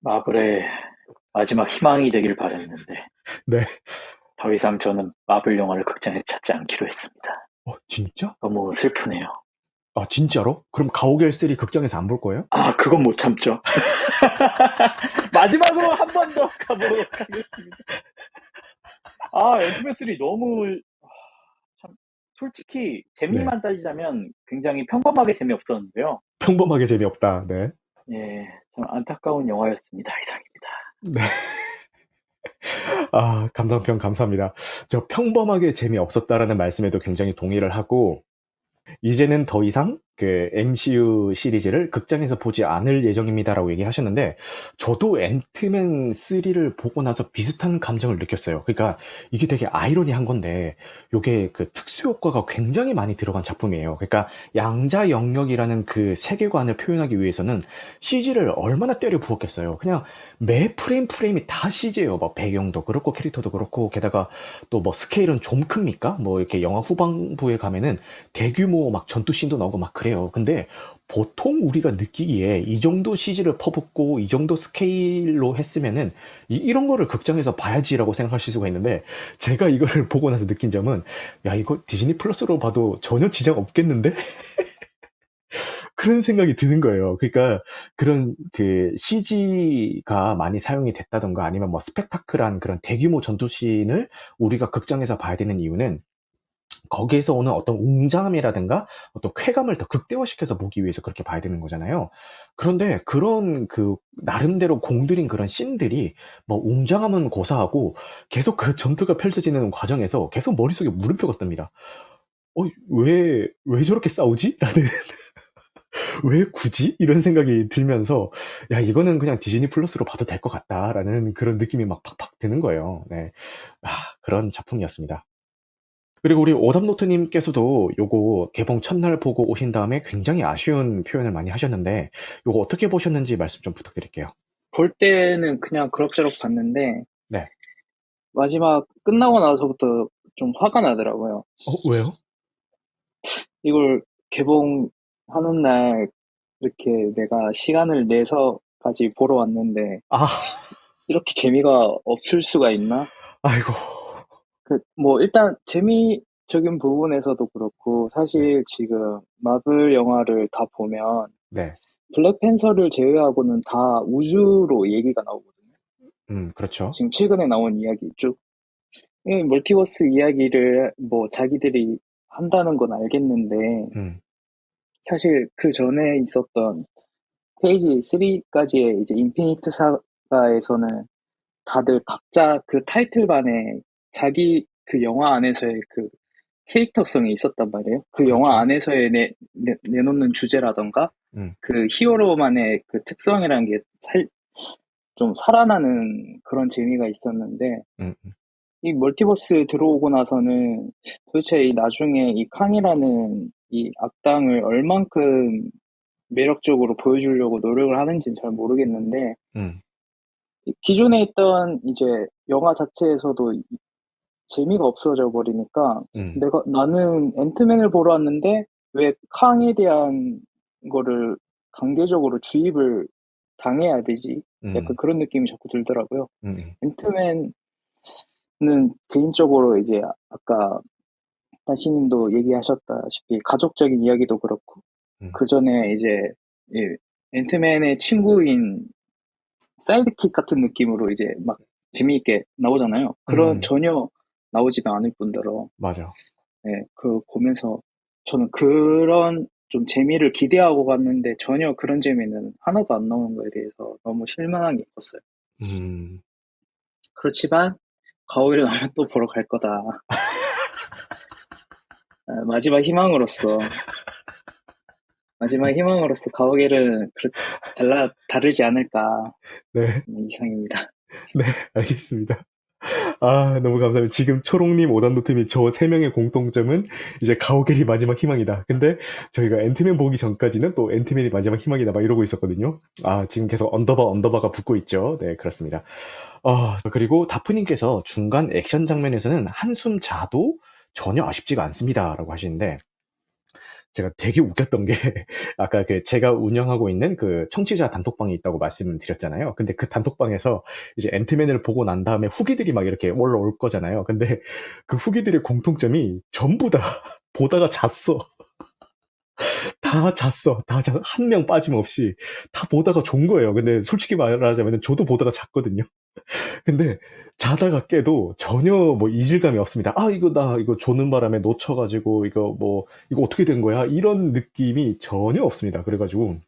마블의 마지막 희망이 되길 바랬는데 네. 더 이상 저는 마블 영화를 극장에 찾지 않기로 했습니다. 진짜? 너무 슬프네요. 진짜로? 그럼 가오갤 3 극장에서 안 볼 거예요? 그건 못 참죠. 마지막으로 한 번 더 가보도록 하겠습니다. 앤트맨 3 너무 참 솔직히 재미만 따지자면 굉장히 평범하게 재미없었는데요. 평범하게 재미없다. 네. 예, 참 안타까운 영화였습니다. 이상입니다. 네. 감상평 감사합니다. 저 평범하게 재미없었다라는 말씀에도 굉장히 동의를 하고 이제는 더 이상 그 MCU 시리즈를 극장에서 보지 않을 예정입니다라고 얘기하셨는데 저도 앤트맨 3를 보고 나서 비슷한 감정을 느꼈어요. 그러니까 이게 되게 아이러니한 건데 요게 그 특수 효과가 굉장히 많이 들어간 작품이에요. 그러니까 양자 영역이라는 그 세계관을 표현하기 위해서는 CG를 얼마나 때려 부었겠어요. 그냥 매 프레임이 다 CG예요. 뭐 배경도 그렇고 캐릭터도 그렇고 게다가 또 뭐 스케일은 좀 큽니까? 뭐 이렇게 영화 후반부에 가면은 대규모 막 전투씬도 나오고 막 그래요. 근데 보통 우리가 느끼기에 이 정도 CG를 퍼붓고 이 정도 스케일로 했으면은 이런 거를 극장에서 봐야지라고 생각하실 수가 있는데 제가 이거를 보고 나서 느낀 점은 야 이거 디즈니 플러스로 봐도 전혀 지장 없겠는데? 그런 생각이 드는 거예요. 그러니까 그런 그 CG가 많이 사용이 됐다던가 아니면 뭐 스펙타클한 그런 대규모 전투씬을 우리가 극장에서 봐야 되는 이유는 거기에서 오는 어떤 웅장함이라든가 어떤 쾌감을 더 극대화시켜서 보기 위해서 그렇게 봐야 되는 거잖아요. 그런데 그런 그 나름대로 공들인 그런 씬들이 뭐 웅장함은 고사하고 계속 그 전투가 펼쳐지는 과정에서 계속 머릿속에 물음표가 뜹니다. 왜 저렇게 싸우지? 라는 왜 굳이? 이런 생각이 들면서 야 이거는 그냥 디즈니 플러스로 봐도 될 것 같다라는 그런 느낌이 막 팍팍 드는 거예요. 네. 그런 작품이었습니다. 그리고 우리 오답노트님께서도 요거 개봉 첫날 보고 오신 다음에 굉장히 아쉬운 표현을 많이 하셨는데 요거 어떻게 보셨는지 말씀 좀 부탁드릴게요. 볼 때는 그냥 그럭저럭 봤는데 네. 마지막 끝나고 나서부터 좀 화가 나더라고요. 왜요? 이걸 개봉하는 날 이렇게 내가 시간을 내서까지 보러 왔는데 이렇게 재미가 없을 수가 있나? 아이고. 뭐 일단 재미적인 부분에서도 그렇고 사실 지금 마블 영화를 다 보면 네. 블랙팬서를 제외하고는 다 우주로 얘기가 나오거든요. 그렇죠. 지금 최근에 나온 이야기 쭉 멀티버스 이야기를 뭐 자기들이 한다는 건 알겠는데 사실 그 전에 있었던 페이지 3까지의 이제 인피니트 사가에서는 다들 각자 그 타이틀반에 자기 그 영화 안에서의 그 캐릭터성이 있었단 말이에요. 그 그렇죠. 영화 안에서의 내놓는 주제라던가 그 히어로만의 그 특성이라는 게 좀 살아나는 그런 재미가 있었는데 이 멀티버스 들어오고 나서는 도대체 이 나중에 이 칸이라는 이 악당을 얼만큼 매력적으로 보여주려고 노력을 하는지는 잘 모르겠는데, 음, 기존에 있던 이제 영화 자체에서도 재미가 없어져 버리니까, 음, 나는 앤트맨을 보러 왔는데, 왜 캉에 대한 거를 강제적으로 주입을 당해야 되지? 약간 음, 그런 느낌이 자꾸 들더라고요. 음, 앤트맨은 개인적으로 이제 아까 다시님도 얘기하셨다시피 가족적인 이야기도 그렇고, 음, 그 전에 이제 이 앤트맨의 친구인 사이드킥 같은 느낌으로 이제 막 재미있게 나오잖아요. 그런 음, 전혀 나오지도 않을 뿐더러, 맞아. 그 보면서 저는 그런 좀 재미를 기대하고 갔는데 전혀 그런 재미는 하나도 안 나오는 거에 대해서 너무 실망한 게 컸어요. 음, 그렇지만 가오를 나면 또 보러 갈 거다. 마지막 희망으로서 가오갤은 다르지 않을까. 네, 이상입니다. 네, 알겠습니다. 아, 너무 감사합니다. 지금 초롱님 오단노팀이 저 세 명의 공통점은 이제 가오갤이 마지막 희망이다. 근데 저희가 앤트맨 보기 전까지는 또 앤트맨이 마지막 희망이다 막 이러고 있었거든요. 아, 지금 계속 언더바가 붙고 있죠. 네, 그렇습니다. 그리고 다프님께서 중간 액션 장면에서는 한숨 자도 전혀 아쉽지가 않습니다라고 하시는데, 제가 되게 웃겼던 게 아까 그 제가 운영하고 있는 그 청취자 단톡방이 있다고 말씀을 드렸잖아요. 근데 그 단톡방에서 이제 앤트맨을 보고 난 다음에 후기들이 막 이렇게 올라올 거잖아요. 근데 그 후기들의 공통점이 전부 다 보다가 잤어. 다 잤어. 한 명 빠짐없이 다 보다가 존 거예요. 근데 솔직히 말하자면 저도 보다가 잤거든요. 근데 자다가 깨도 전혀 뭐 이질감이 없습니다. 아, 이거 조는 바람에 놓쳐가지고 이거 어떻게 된 거야? 이런 느낌이 전혀 없습니다. 그래가지고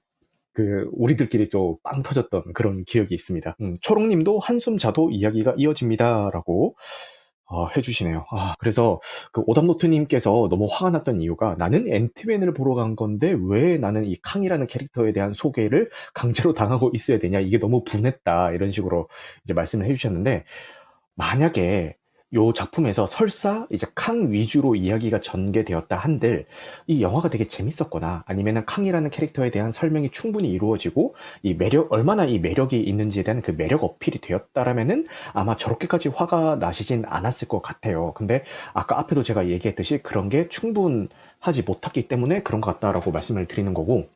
우리들끼리 좀 빵 터졌던 그런 기억이 있습니다. 초롱님도 한숨 자도 이야기가 이어집니다라고 해주시네요. 그래서 그 오답노트님께서 너무 화가 났던 이유가 나는 앤트맨을 보러 간 건데 왜 나는 이 캉이라는 캐릭터에 대한 소개를 강제로 당하고 있어야 되냐. 이게 너무 분했다. 이런 식으로 이제 말씀을 해주셨는데 만약에 요 작품에서 설사 이제 캉 위주로 이야기가 전개되었다 한들 이 영화가 되게 재밌었거나 아니면은 캉이라는 캐릭터에 대한 설명이 충분히 이루어지고 얼마나 이 매력이 있는지에 대한 그 매력 어필이 되었다라면은 아마 저렇게까지 화가 나시진 않았을 것 같아요. 근데 아까 앞에도 제가 얘기했듯이 그런 게 충분하지 못했기 때문에 그런 것 같다라고 말씀을 드리는 거고,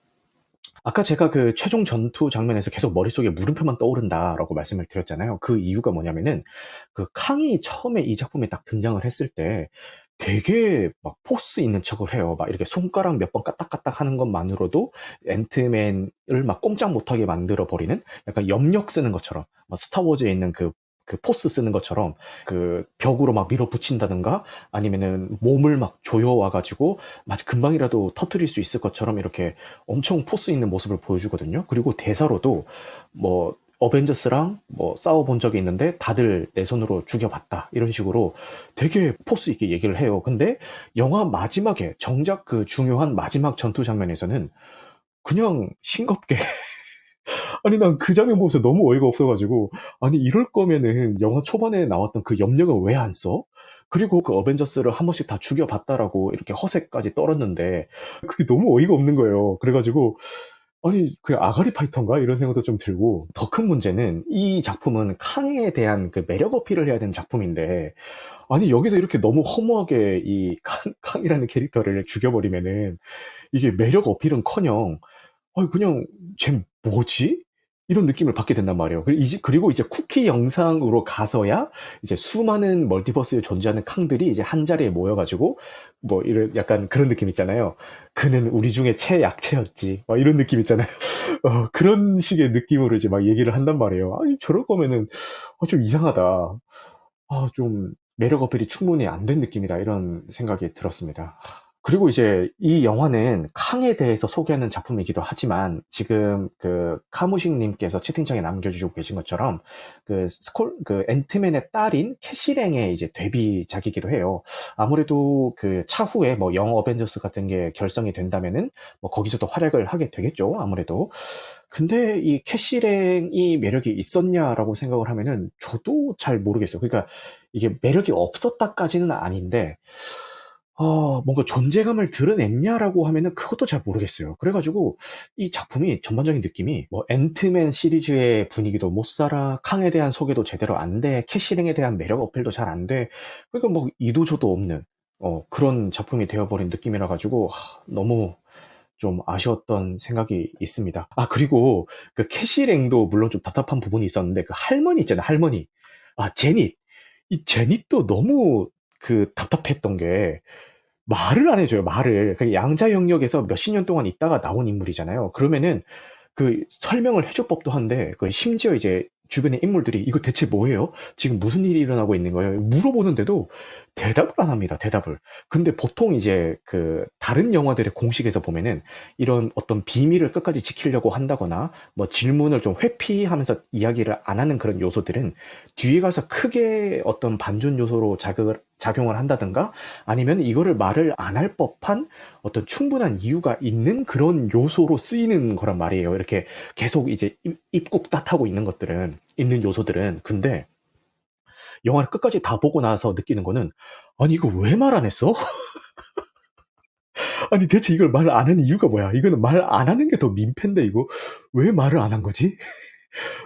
아까 제가 그 최종 전투 장면에서 계속 머릿속에 물음표만 떠오른다라고 말씀을 드렸잖아요. 그 이유가 뭐냐면은 그 캉이 처음에 이 작품에 딱 등장을 했을 때 되게 막 포스 있는 척을 해요. 막 이렇게 손가락 몇 번 까딱까딱 하는 것만으로도 앤트맨을 막 꼼짝 못하게 만들어 버리는 약간 염력 쓰는 것처럼 스타워즈에 있는 그 포스 쓰는 것처럼 그 벽으로 막 밀어붙인다든가 아니면은 몸을 막 조여와가지고 마치 금방이라도 터트릴 수 있을 것처럼 이렇게 엄청 포스 있는 모습을 보여주거든요. 그리고 대사로도 뭐 어벤져스랑 뭐 싸워본 적이 있는데 다들 내 손으로 죽여봤다 이런 식으로 되게 포스 있게 얘기를 해요. 근데 영화 마지막에 정작 그 중요한 마지막 전투 장면에서는 그냥 싱겁게 아니, 난 그 장면 보면서 너무 어이가 없어가지고, 아니, 이럴 거면은 영화 초반에 나왔던 그 염력을 왜 안 써? 그리고 그 어벤져스를 한 번씩 다 죽여봤다라고 이렇게 허세까지 떨었는데, 그게 너무 어이가 없는 거예요. 그래가지고, 아니, 그 아가리 파이터인가? 이런 생각도 좀 들고, 더 큰 문제는 이 작품은 캉에 대한 그 매력 어필을 해야 되는 작품인데, 아니, 여기서 이렇게 너무 허무하게 이 캉이라는 캐릭터를 죽여버리면은, 이게 매력 어필은커녕, 그냥 쟤 뭐지? 이런 느낌을 받게 된단 말이에요. 그리고 이제 쿠키 영상으로 가서야 이제 수많은 멀티버스에 존재하는 캉들이 이제 한 자리에 모여가지고 뭐 이런 약간 그런 느낌 있잖아요. 그는 우리 중에 최약체였지. 막 이런 느낌 있잖아요. 그런 식의 느낌으로 이제 막 얘기를 한단 말이에요. 아니 저럴 거면은 좀 이상하다. 좀 매력 어필이 충분히 안 된 느낌이다. 이런 생각이 들었습니다. 그리고 이제 이 영화는 캉에 대해서 소개하는 작품이기도 하지만 지금 그 카무식님께서 채팅창에 남겨주시고 계신 것처럼 그 앤트맨의 딸인 캐시랭의 이제 데뷔작이기도 해요. 아무래도 그 차후에 뭐 영 어벤져스 같은 게 결성이 된다면은 뭐 거기서도 활약을 하게 되겠죠. 아무래도. 근데 이 캐시랭이 매력이 있었냐라고 생각을 하면은 저도 잘 모르겠어요. 그러니까 이게 매력이 없었다까지는 아닌데 뭔가 존재감을 드러냈냐라고 하면은 그것도 잘 모르겠어요. 그래가지고 이 작품이 전반적인 느낌이 뭐 앤트맨 시리즈의 분위기도 못 살아, 캉에 대한 소개도 제대로 안 돼, 캐시링에 대한 매력 어필도 잘 안 돼. 그러니까 뭐 이도저도 없는 그런 작품이 되어버린 느낌이라 가지고 너무 좀 아쉬웠던 생각이 있습니다. 그리고 그 캐시랭도 물론 좀 답답한 부분이 있었는데 그 할머니 있잖아요, 할머니. 제닛. 이 제닛도 너무 그 답답했던 게 말을 안 해줘요, 말을. 그 양자 영역에서 몇십 년 동안 있다가 나온 인물이잖아요. 그러면은 그 설명을 해줄 법도 한데, 그 심지어 이제 주변의 인물들이 이거 대체 뭐예요? 지금 무슨 일이 일어나고 있는 거예요? 물어보는데도 대답을 안 합니다, 대답을. 근데 보통 이제 그 다른 영화들의 공식에서 보면은 이런 어떤 비밀을 끝까지 지키려고 한다거나 뭐 질문을 좀 회피하면서 이야기를 안 하는 그런 요소들은 뒤에 가서 크게 어떤 반전 요소로 작용을 한다든가 아니면 이거를 말을 안 할 법한 어떤 충분한 이유가 있는 그런 요소로 쓰이는 거란 말이에요. 이렇게 계속 이제 입국 탓하고 있는 요소들은. 근데 영화를 끝까지 다 보고 나서 느끼는 거는, 아니 이거 왜 말 안 했어? 아니 대체 이걸 말 안 하는 이유가 뭐야? 이거는 말 안 하는 게 더 민폐인데 이거 왜 말을 안 한 거지?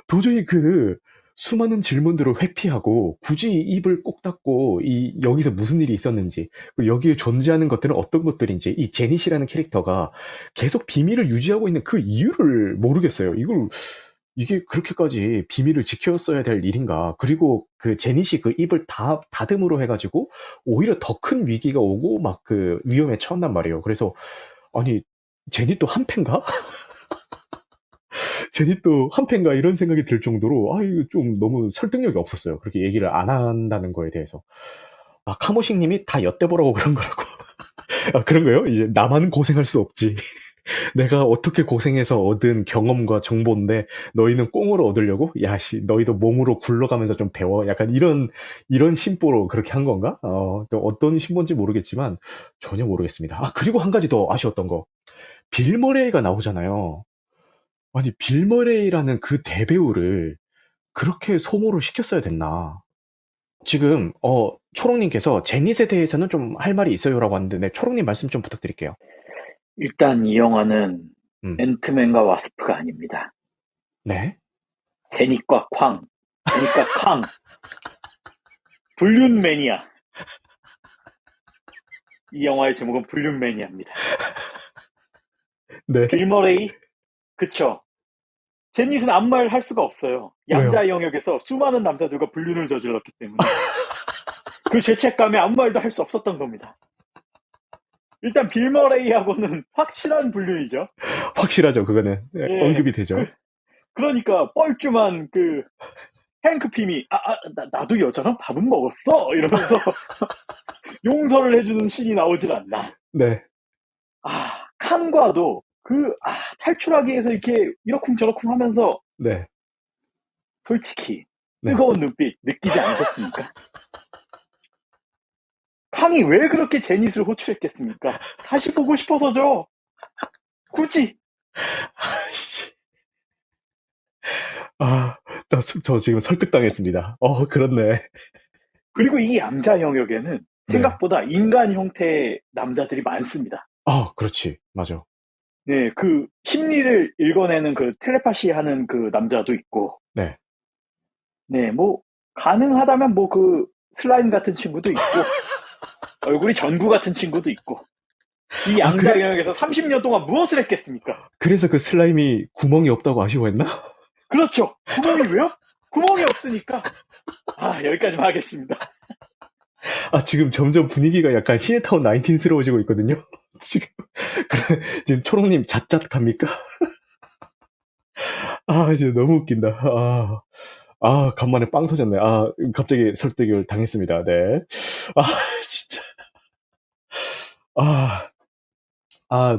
도저히 그 수많은 질문들을 회피하고 굳이 입을 꼭 닫고 여기서 무슨 일이 있었는지, 그리고 여기에 존재하는 것들은 어떤 것들인지, 이 제닛이라는 캐릭터가 계속 비밀을 유지하고 있는 그 이유를 모르겠어요. 이게 그렇게까지 비밀을 지켰어야 될 일인가. 그리고 그 제닛이 그 입을 닫음으로 해가지고 오히려 더 큰 위기가 오고 막 그 위험에 처한단 말이에요. 그래서 아니 제닛도 한패인가? 제닛도 한패인가 이런 생각이 들 정도로 이거 좀 너무 설득력이 없었어요. 그렇게 얘기를 안 한다는 거에 대해서. 카모식님이 다 엿대보라고 그런 거라고. 그런 거요? 이제 나만 고생할 수 없지. 내가 어떻게 고생해서 얻은 경험과 정보인데 너희는 꽁으로 얻으려고? 야씨, 너희도 몸으로 굴러가면서 좀 배워. 약간 이런 심보로 그렇게 한 건가? 또 어떤 심보인지 모르겠지만 전혀 모르겠습니다. 그리고 한 가지 더 아쉬웠던 거. 빌 머레이가 나오잖아요. 아니, 빌 머레이라는 그 대배우를 그렇게 소모를 시켰어야 됐나? 지금 초롱님께서 제닛에 대해서는 좀 할 말이 있어요라고 하는데, 네, 초롱님 말씀 좀 부탁드릴게요. 일단 이 영화는 음. 앤트맨과 와스프가 아닙니다. 네. 제닛과 캉, 불륜 매니아. 이 영화의 제목은 불륜 매니아입니다. 네. 빌 머레이, 그쵸. 제닛은 아무 말 할 수가 없어요. 양자 왜요? 영역에서 수많은 남자들과 불륜을 저질렀기 때문에. 그 죄책감에 아무 말도 할 수 없었던 겁니다. 일단 빌 머레이하고는 확실한 불륜이죠. 확실하죠, 그거는. 네, 예. 언급이 되죠. 그러니까 뻘쭘한 그 행크 핌이 나도 여자랑 밥은 먹었어? 이러면서 용서를 해주는 씬이 나오질 않나. 네. 칸과도 탈출하기 위해서 이렇게 이러쿵저러쿵 하면서 네. 솔직히 네. 뜨거운 눈빛 느끼지 않으셨습니까? 칸이 왜 그렇게 제닛을 호출했겠습니까? 다시 보고 싶어서죠. 굳이. 저 지금 설득당했습니다. 그렇네. 그리고 이 양자 영역에는 생각보다 인간 형태의 남자들이 많습니다. 그렇지. 맞아. 네, 그 심리를 읽어내는 그 텔레파시 하는 그 남자도 있고. 네. 네, 뭐 가능하다면 뭐 그 슬라임 같은 친구도 있고 얼굴이 전구 같은 친구도 있고. 이 양자 영역에서 30년 동안 무엇을 했겠습니까? 그래서 그 슬라임이 구멍이 없다고 아쉬워했나? 그렇죠. 구멍이 왜요? 구멍이 없으니까. 여기까지만 하겠습니다. 지금 점점 분위기가 약간 시네타운 19스러워지고 있거든요. 지금 초롱님 잣잣 갑니까? 이제 너무 웃긴다. 간만에 빵 터졌네. 갑자기 설득을 당했습니다. 네. 진짜.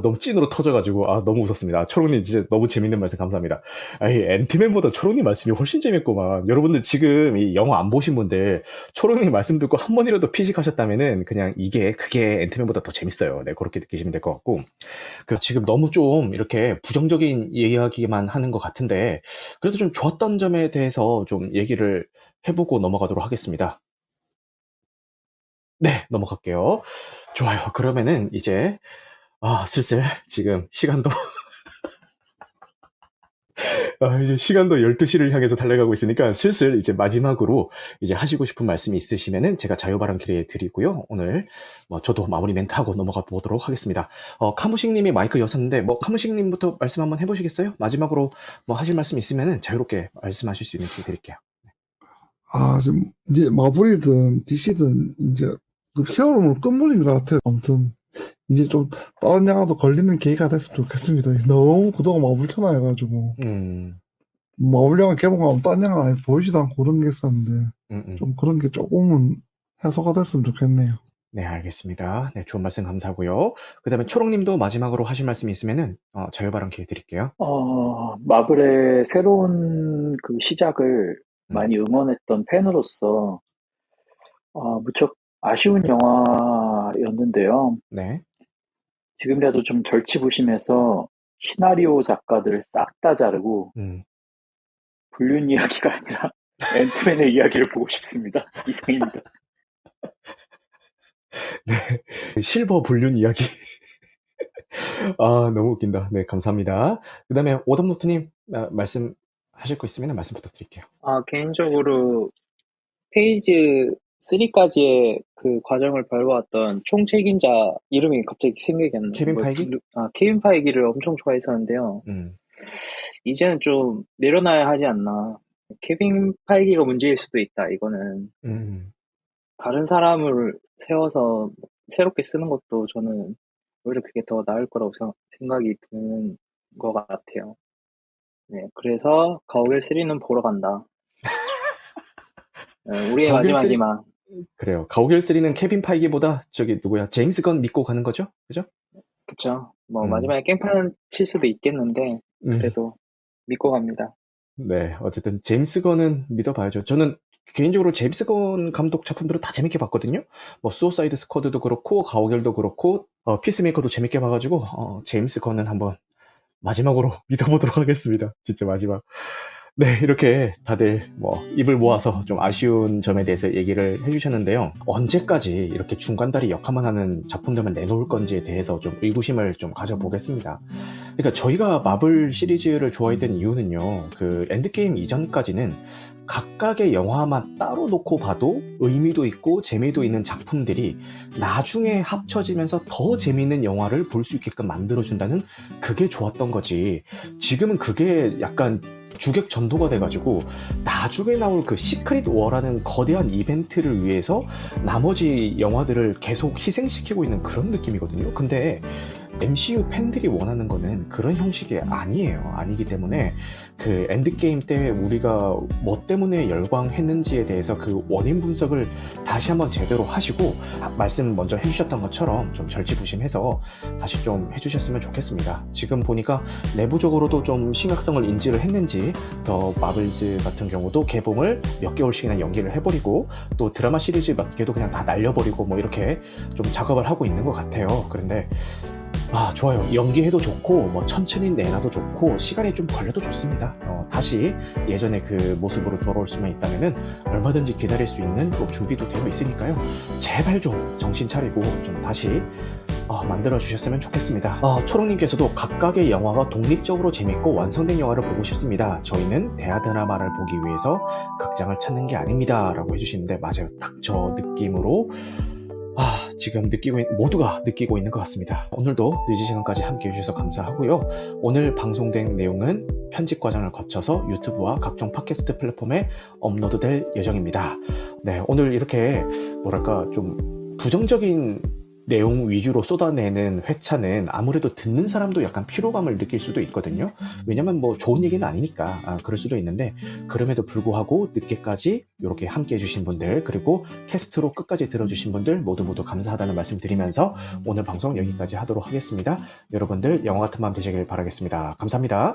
너무 찐으로 터져가지고, 너무 웃었습니다. 초롱님 진짜 너무 재밌는 말씀 감사합니다. 앤트맨보다 초롱님 말씀이 훨씬 재밌구만. 여러분들 지금 이 영화 안 보신 분들, 초롱님 말씀 듣고 한 번이라도 피식하셨다면은, 그게 앤트맨보다 더 재밌어요. 네, 그렇게 느끼시면 될 것 같고. 지금 너무 좀 이렇게 부정적인 이야기만 하는 것 같은데, 그래도 좀 좋았던 점에 대해서 좀 얘기를 해보고 넘어가도록 하겠습니다. 네, 넘어갈게요. 좋아요. 그러면은 이제 슬슬 지금 시간도 이제 시간도 12시를 향해서 달려가고 있으니까 슬슬 이제 마지막으로 이제 하시고 싶은 말씀이 있으시면은 제가 자유발언 기회 드리고요. 오늘 저도 마무리 멘트하고 넘어가 보도록 하겠습니다. 카무식님이 마이크 여셨는데 카무식님부터 말씀 한번 해보시겠어요? 마지막으로 하실 말씀 있으면은 자유롭게 말씀하실 수 있는 기회 드릴게요. 지금 이제 마블이든 DC든 이제 그 히어로물 끝물인 것 같아요. 아무튼 이제 좀 다른 영화도 걸리는 계기가 됐으면 좋겠습니다. 너무 구도가 마블 천하여가지고 마블 영화 개봉하면 다른 영화 아예 보이지도 않고 그런 게 있었는데 좀 그런 게 조금은 해소가 됐으면 좋겠네요. 네, 알겠습니다. 네, 좋은 말씀 감사하고요. 그 다음에 초롱님도 마지막으로 하실 말씀이 있으면은 자유발언 기회 드릴게요. 마블의 새로운 그 시작을 많이 응원했던 팬으로서 무척 아쉬운 영화였는데요. 네. 지금이라도 좀 절치부심해서 시나리오 작가들을 싹 다 자르고 불륜 이야기가 아니라 앤트맨의 이야기를 보고 싶습니다. 이상입니다. 네, 실버 불륜 이야기. 너무 웃긴다. 네, 감사합니다. 그 다음에 오답노트님 말씀하실 거 있으면 말씀 부탁드릴게요. 개인적으로 페이지 3까지의 그 과정을 밟아왔던 총책임자 이름이 갑자기 생각이 안 나요. 케빈 파이기? 케빈 파이기를 엄청 좋아했었는데요. 이제는 좀 내려놔야 하지 않나. 케빈 파이기가 문제일 수도 있다, 이거는. 다른 사람을 세워서 새롭게 쓰는 것도 저는 오히려 그게 더 나을 거라고 생각이 드는 것 같아요. 네, 그래서 가오갤 3는 보러 간다. 우리의 가오갤 마지막 3? 희망. 그래요. 가오갤 3는 케빈 파이기보다 제임스 건 믿고 가는 거죠? 그죠? 그쵸. 마지막에 깽판 칠 수도 있겠는데, 그래도 믿고 갑니다. 네, 어쨌든 제임스 건은 믿어봐야죠. 저는 개인적으로 제임스 건 감독 작품들은 다 재밌게 봤거든요. 수어사이드 스쿼드도 그렇고 가오갤도 그렇고 피스메이커도 재밌게 봐가지고 제임스 건은 한번 마지막으로 믿어보도록 하겠습니다. 진짜 마지막. 네, 이렇게 다들 입을 모아서 좀 아쉬운 점에 대해서 얘기를 해주셨는데요. 언제까지 이렇게 중간다리 역할만 하는 작품들만 내놓을 건지에 대해서 좀 의구심을 좀 가져보겠습니다. 그러니까 저희가 마블 시리즈를 좋아했던 이유는요, 그 엔드게임 이전까지는 각각의 영화만 따로 놓고 봐도 의미도 있고 재미도 있는 작품들이 나중에 합쳐지면서 더 재미있는 영화를 볼 수 있게끔 만들어준다는 그게 좋았던 거지. 지금은 그게 약간 주객 전도가 돼가지고 나중에 나올 그 시크릿 워라는 거대한 이벤트를 위해서 나머지 영화들을 계속 희생시키고 있는 그런 느낌이거든요. 근데 MCU 팬들이 원하는 거는 그런 형식이 아니에요. 아니기 때문에 그 엔드게임 때 우리가 뭐 때문에 열광했는지에 대해서 그 원인 분석을 다시 한번 제대로 하시고 말씀 먼저 해주셨던 것처럼 좀 절치부심해서 다시 좀 해주셨으면 좋겠습니다. 지금 보니까 내부적으로도 좀 심각성을 인지를 했는지 더 마블즈 같은 경우도 개봉을 몇 개월씩이나 연기를 해버리고 또 드라마 시리즈 몇 개도 그냥 다 날려버리고 이렇게 좀 작업을 하고 있는 것 같아요. 그런데 좋아요. 연기해도 좋고 천천히 내놔도 좋고 시간이 좀 걸려도 좋습니다. 다시 예전의 그 모습으로 돌아올 수만 있다면은 얼마든지 기다릴 수 있는 또 준비도 되어 있으니까요. 제발 좀 정신 차리고 좀 다시 만들어 주셨으면 좋겠습니다. 초롱님께서도 각각의 영화가 독립적으로 재밌고 완성된 영화를 보고 싶습니다. 저희는 대하 드라마를 보기 위해서 극장을 찾는 게 아닙니다. 라고 해주시는데 맞아요. 딱 저 느낌으로 지금 모두가 느끼고 있는 것 같습니다. 오늘도 늦은 시간까지 함께 해주셔서 감사하고요. 오늘 방송된 내용은 편집 과정을 거쳐서 유튜브와 각종 팟캐스트 플랫폼에 업로드될 예정입니다. 네, 오늘 이렇게 좀 부정적인 내용 위주로 쏟아내는 회차는 아무래도 듣는 사람도 약간 피로감을 느낄 수도 있거든요. 왜냐면 좋은 얘기는 아니니까 그럴 수도 있는데 그럼에도 불구하고 늦게까지 이렇게 함께 해주신 분들 그리고 캐스트로 끝까지 들어주신 분들 모두 감사하다는 말씀 드리면서 오늘 방송 여기까지 하도록 하겠습니다. 여러분들 영화 같은 밤 되시길 바라겠습니다. 감사합니다.